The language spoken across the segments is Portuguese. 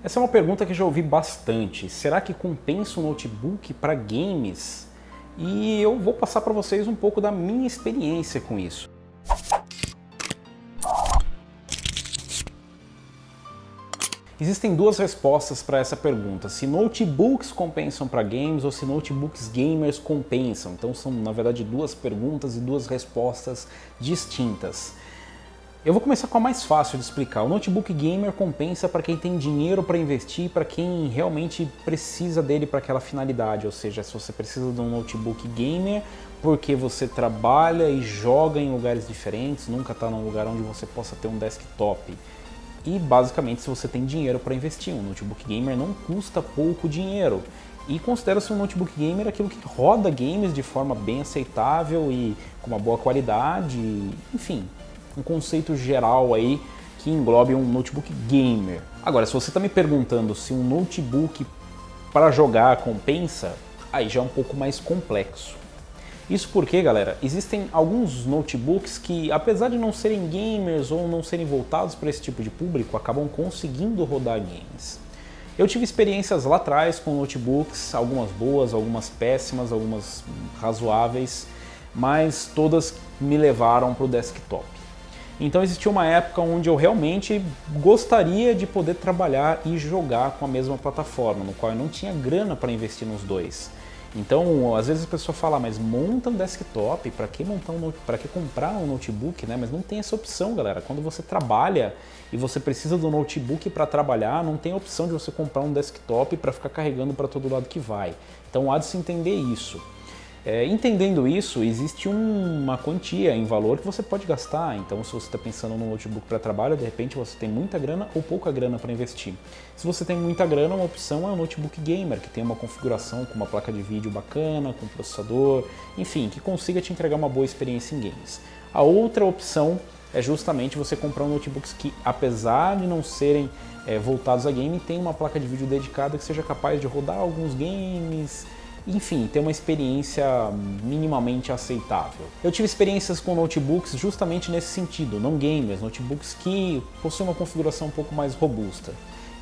Essa é uma pergunta que eu já ouvi bastante. Será que compensa um notebook para games? E eu vou passar para vocês um pouco da minha experiência com isso. Existem duas respostas para essa pergunta, se notebooks compensam para games ou se notebooks gamers compensam. Então são, na verdade, duas perguntas e duas respostas distintas. Eu vou começar com a mais fácil de explicar. O notebook gamer compensa para quem tem dinheiro para investir, para quem realmente precisa dele para aquela finalidade. Ou seja, se você precisa de um notebook gamer porque você trabalha e joga em lugares diferentes, nunca está num lugar onde você possa ter um desktop. E basicamente, se você tem dinheiro para investir, um notebook gamer não custa pouco dinheiro. E considera-se um notebook gamer aquilo que roda games de forma bem aceitável e com uma boa qualidade, enfim, um conceito geral aí que englobe um notebook gamer. Agora, se você está me perguntando se um notebook para jogar compensa, aí já é um pouco mais complexo. Isso porque, galera, existem alguns notebooks que, apesar de não serem gamers ou não serem voltados para esse tipo de público, acabam conseguindo rodar games. Eu tive experiências lá atrás com notebooks, algumas boas, algumas péssimas, algumas razoáveis, mas todas me levaram para o desktop. Então existiu uma época onde eu realmente gostaria de poder trabalhar e jogar com a mesma plataforma, no qual eu não tinha grana para investir nos dois. Então, às vezes a pessoa fala, mas monta um desktop, para que comprar um notebook, né? Mas não tem essa opção, galera. Quando você trabalha e você precisa do notebook para trabalhar, não tem opção de você comprar um desktop para ficar carregando para todo lado que vai. Então, há de se entender isso. Entendendo isso, existe uma quantia em valor que você pode gastar. Então, se você está pensando no notebook para trabalho, de repente você tem muita grana ou pouca grana para investir. Se você tem muita grana, uma opção é o notebook gamer, que tem uma configuração com uma placa de vídeo bacana, com processador, enfim, que consiga te entregar uma boa experiência em games. A outra opção é justamente você comprar um notebook que, apesar de não serem voltados a game, tem uma placa de vídeo dedicada que seja capaz de rodar alguns games, enfim, ter uma experiência minimamente aceitável. Eu tive experiências com notebooks justamente nesse sentido, não gamers, notebooks que possuem uma configuração um pouco mais robusta.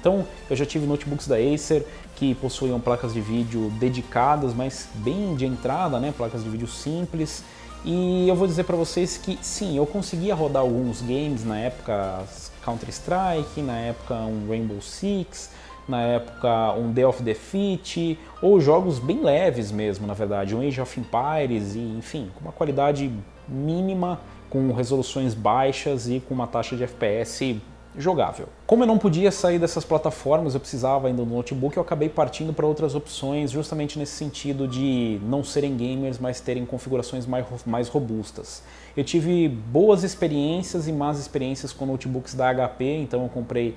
Então, eu já tive notebooks da Acer que possuíam placas de vídeo dedicadas, mas bem de entrada, né, placas de vídeo simples. E eu vou dizer para vocês que sim, eu conseguia rodar alguns games na época, Counter-Strike, na época um Rainbow Six, na época um Day of Defeat, ou jogos bem leves mesmo, na verdade, um Age of Empires, e enfim, com uma qualidade mínima, com resoluções baixas e com uma taxa de FPS jogável. Como eu não podia sair dessas plataformas, eu precisava ainda do notebook, eu acabei partindo para outras opções, justamente nesse sentido de não serem gamers, mas terem configurações mais robustas. Eu tive boas experiências e más experiências com notebooks da HP, então eu comprei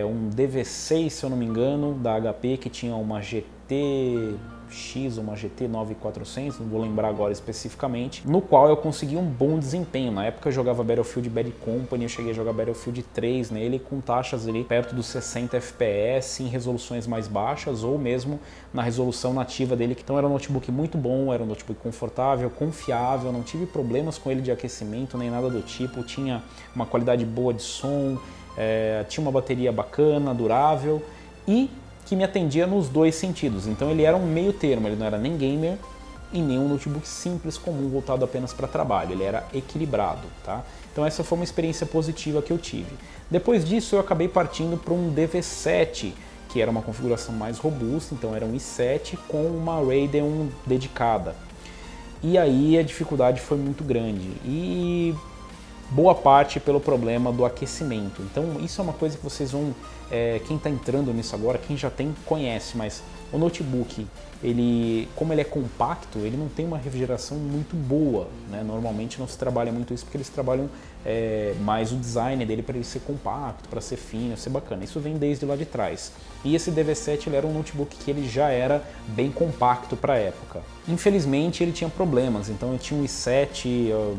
um DV6, se eu não me engano, da HP, que tinha uma GTX, uma GT 9400, não vou lembrar agora especificamente, no qual eu consegui um bom desempenho. Na época eu jogava Battlefield Bad Company, eu cheguei a jogar Battlefield 3 nele com taxas ali perto dos 60 FPS em resoluções mais baixas ou mesmo na resolução nativa dele. Então era um notebook muito bom, era um notebook confortável, confiável, não tive problemas com ele de aquecimento nem nada do tipo, tinha uma qualidade boa de som, tinha uma bateria bacana, durável e que me atendia nos dois sentidos. Então ele era um meio termo, ele não era nem gamer e nem um notebook simples comum voltado apenas para trabalho, ele era equilibrado, tá? Então essa foi uma experiência positiva que eu tive. Depois disso eu acabei partindo para um DV7, que era uma configuração mais robusta, então era um i7 com uma Radeon dedicada. E aí a dificuldade foi muito grande e boa parte pelo problema do aquecimento. Então isso é uma coisa que vocês vão, quem está entrando nisso agora, quem já tem, conhece, mas o notebook, como ele é compacto, ele não tem uma refrigeração muito boa, né? Normalmente não se trabalha muito isso porque eles trabalham mais o design dele para ele ser compacto, para ser fino, ser bacana. Isso vem desde lá de trás. E esse DV7 ele era um notebook que ele já era bem compacto para a época. Infelizmente ele tinha problemas, então eu tinha um i7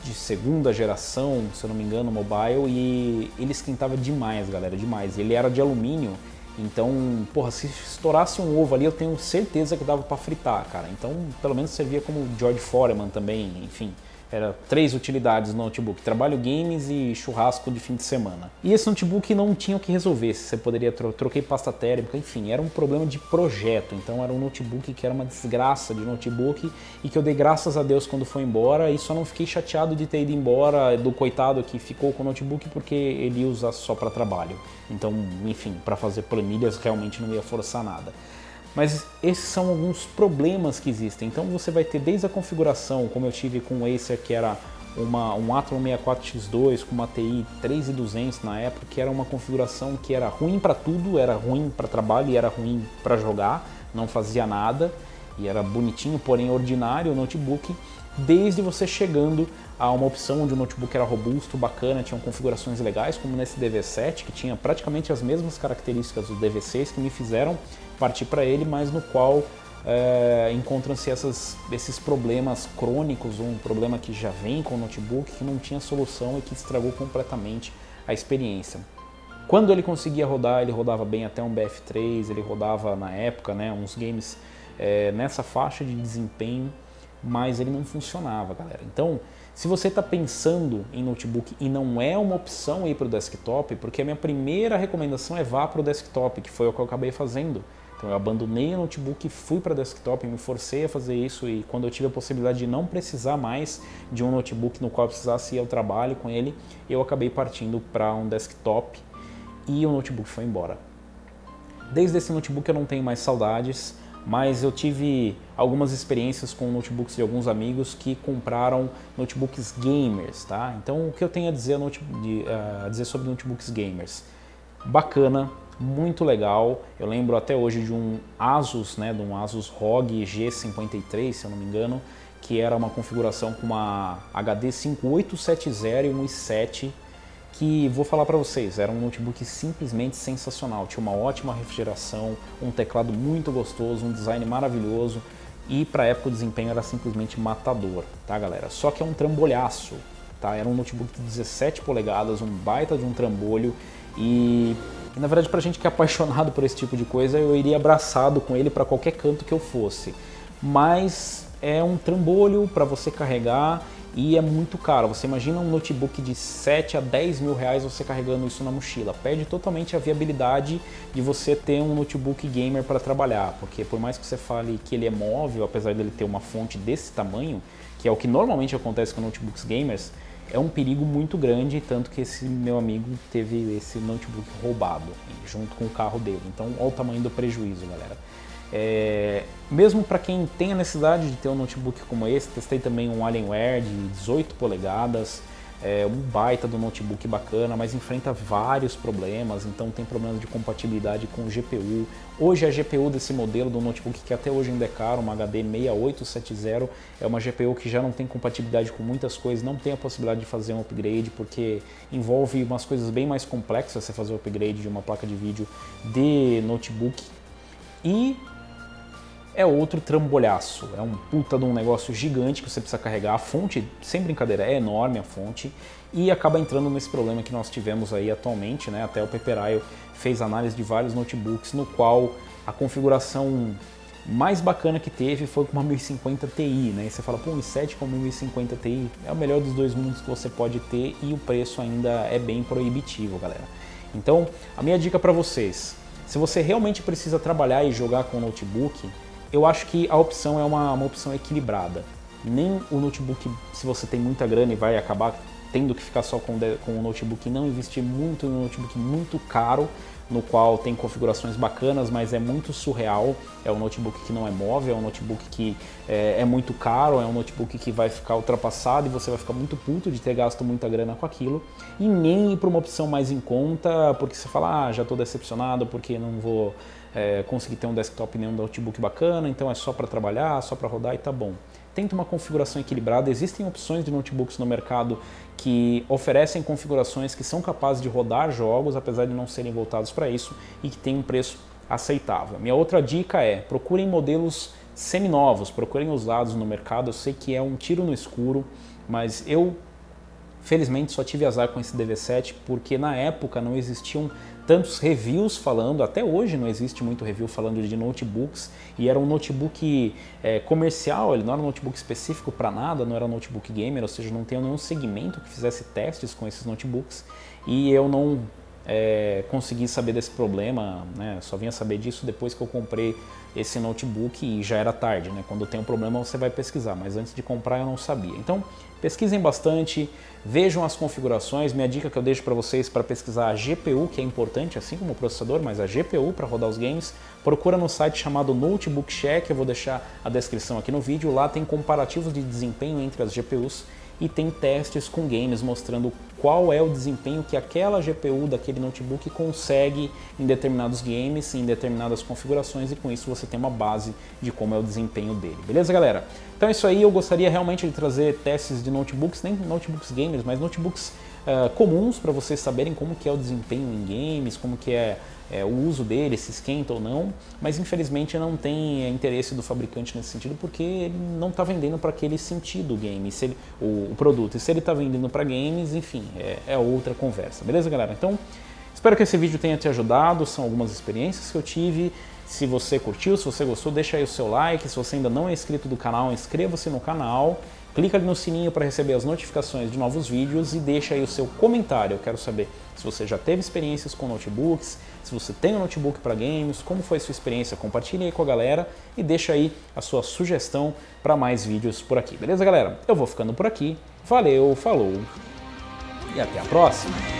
de segunda geração, se eu não me engano, mobile, e ele esquentava demais, galera, demais. Ele era de alumínio, então, porra, se estourasse um ovo ali, eu tenho certeza que dava para fritar, cara. Então, pelo menos servia como George Foreman também, enfim, Era 3 utilidades no notebook: trabalho, games e churrasco de fim de semana. E esse notebook não tinha o que resolver, se você poderia troquei pasta térmica, enfim, era um problema de projeto. Então era um notebook que era uma desgraça de notebook e que eu dei graças a Deus quando foi embora, e só não fiquei chateado de ter ido embora do coitado que ficou com o notebook, porque ele usa só para trabalho. Então, enfim, para fazer planilhas realmente não ia forçar nada. Mas esses são alguns problemas que existem. Então você vai ter desde a configuração, como eu tive com o Acer, que era um Atom 64X2 com uma TI 3200 na época, que era uma configuração que era ruim para tudo, era ruim para trabalho e era ruim para jogar, não fazia nada, e era bonitinho, porém ordinário o notebook, desde você chegando a uma opção onde o notebook era robusto, bacana, tinha configurações legais, como nesse DV7, que tinha praticamente as mesmas características do DV6, que me fizeram partir para ele, mas no qual encontram-se esses problemas crônicos, um problema que já vem com o notebook, que não tinha solução e que estragou completamente a experiência. Quando ele conseguia rodar, ele rodava bem até um BF3, ele rodava na época, né, uns games nessa faixa de desempenho, mas ele não funcionava, galera. Então, se você está pensando em notebook e não é uma opção ir para o desktop, porque a minha primeira recomendação é vá para o desktop, que foi o que eu acabei fazendo. Então eu abandonei o notebook e fui para desktop, me forcei a fazer isso, e quando eu tive a possibilidade de não precisar mais de um notebook no qual eu precisasse ir ao trabalho com ele, eu acabei partindo para um desktop e o notebook foi embora. Desde esse notebook eu não tenho mais saudades, mas eu tive algumas experiências com notebooks de alguns amigos que compraram notebooks gamers, tá? Então o que eu tenho a dizer sobre notebooks gamers? Bacana, muito legal. Eu lembro até hoje de um Asus, né, de um Asus ROG G53, se eu não me engano, que era uma configuração com uma HD 5870 e um i7, que vou falar para vocês, era um notebook simplesmente sensacional. Tinha uma ótima refrigeração, um teclado muito gostoso, um design maravilhoso, e para a época o desempenho era simplesmente matador, tá, galera? Só que é um trambolhaço, tá? Era um notebook de 17 polegadas, um baita de um trambolho, e na verdade, pra gente que é apaixonado por esse tipo de coisa, eu iria abraçado com ele para qualquer canto que eu fosse. Mas é um trambolho para você carregar e é muito caro. Você imagina um notebook de 7 a 10 mil reais você carregando isso na mochila. Perde totalmente a viabilidade de você ter um notebook gamer para trabalhar, porque por mais que você fale que ele é móvel, apesar dele ter uma fonte desse tamanho, que é o que normalmente acontece com notebooks gamers, é um perigo muito grande, tanto que esse meu amigo teve esse notebook roubado junto com o carro dele. Então, olha o tamanho do prejuízo, galera. Mesmo para quem tem a necessidade de ter um notebook como esse, testei também um Alienware de 18 polegadas, um baita do notebook bacana, mas enfrenta vários problemas. Então tem problemas de compatibilidade com o GPU. Hoje a GPU desse modelo do notebook, que até hoje ainda é caro, uma HD 6870, é uma GPU que já não tem compatibilidade com muitas coisas, não tem a possibilidade de fazer um upgrade, porque envolve umas coisas bem mais complexas você fazer o upgrade de uma placa de vídeo de notebook. E é outro trambolhaço, é um puta de um negócio gigante que você precisa carregar. A fonte, sem brincadeira, é enorme a fonte, e acaba entrando nesse problema que nós tivemos aí atualmente, né? Até o Peperaio fez análise de vários notebooks, no qual a configuração mais bacana que teve foi com uma 1050 Ti, né? E você fala, pô, um i7 com uma 1050 Ti é o melhor dos dois mundos que você pode ter, e o preço ainda é bem proibitivo, galera. Então, a minha dica para vocês, se você realmente precisa trabalhar e jogar com notebook, eu acho que a opção é uma opção equilibrada. Nem o notebook, se você tem muita grana e vai acabar tendo que ficar só com o notebook, não investir muito em um notebook muito caro, no qual tem configurações bacanas, mas é muito surreal. É um notebook que não é móvel, é um notebook que é muito caro, é um notebook que vai ficar ultrapassado e você vai ficar muito puto de ter gasto muita grana com aquilo. E nem ir para uma opção mais em conta, porque você fala, já estou decepcionado porque não vou conseguir ter um desktop nem um notebook bacana, então é só para trabalhar, só para rodar e tá bom. Tenta uma configuração equilibrada. Existem opções de notebooks no mercado que oferecem configurações que são capazes de rodar jogos, apesar de não serem voltados para isso, e que tem um preço aceitável. Minha outra dica é, procurem modelos seminovos, procurem usados no mercado. Eu sei que é um tiro no escuro, mas eu felizmente só tive azar com esse DV7, porque na época não existiam tantos reviews falando, até hoje não existe muito review falando de notebooks, e era um notebook comercial, ele não era um notebook específico para nada, não era um notebook gamer, ou seja, não tem nenhum segmento que fizesse testes com esses notebooks, e eu não consegui saber desse problema, né? Só vinha saber disso depois que eu comprei esse notebook e já era tarde, né? Quando tem um problema você vai pesquisar, mas antes de comprar eu não sabia. Então pesquisem bastante, vejam as configurações. Minha dica que eu deixo para vocês para pesquisar a GPU, que é importante, assim como o processador, mas a GPU para rodar os games, procura no site chamado Notebook Check, eu vou deixar a descrição aqui no vídeo, lá tem comparativos de desempenho entre as GPUs e tem testes com games mostrando qual é o desempenho que aquela GPU daquele notebook consegue em determinados games, em determinadas configurações, e com isso você tem uma base de como é o desempenho dele. Beleza, galera? Então é isso aí, eu gostaria realmente de trazer testes de notebooks, nem notebooks gamers, mas notebooks comuns para vocês saberem como que é o desempenho em games, como que é o uso dele, se esquenta ou não, mas infelizmente não tem interesse do fabricante nesse sentido, porque ele não está vendendo para aquele sentido o game, o produto. E se ele está vendendo para games, enfim, é outra conversa. Beleza, galera? Então, espero que esse vídeo tenha te ajudado, são algumas experiências que eu tive. Se você curtiu, se você gostou, deixa aí o seu like. Se você ainda não é inscrito do canal, inscreva-se no canal. Clica ali no sininho para receber as notificações de novos vídeos e deixa aí o seu comentário. Eu quero saber se você já teve experiências com notebooks, se você tem um notebook para games, como foi a sua experiência. Compartilhe aí com a galera e deixa aí a sua sugestão para mais vídeos por aqui. Beleza, galera? Eu vou ficando por aqui. Valeu, falou e até a próxima!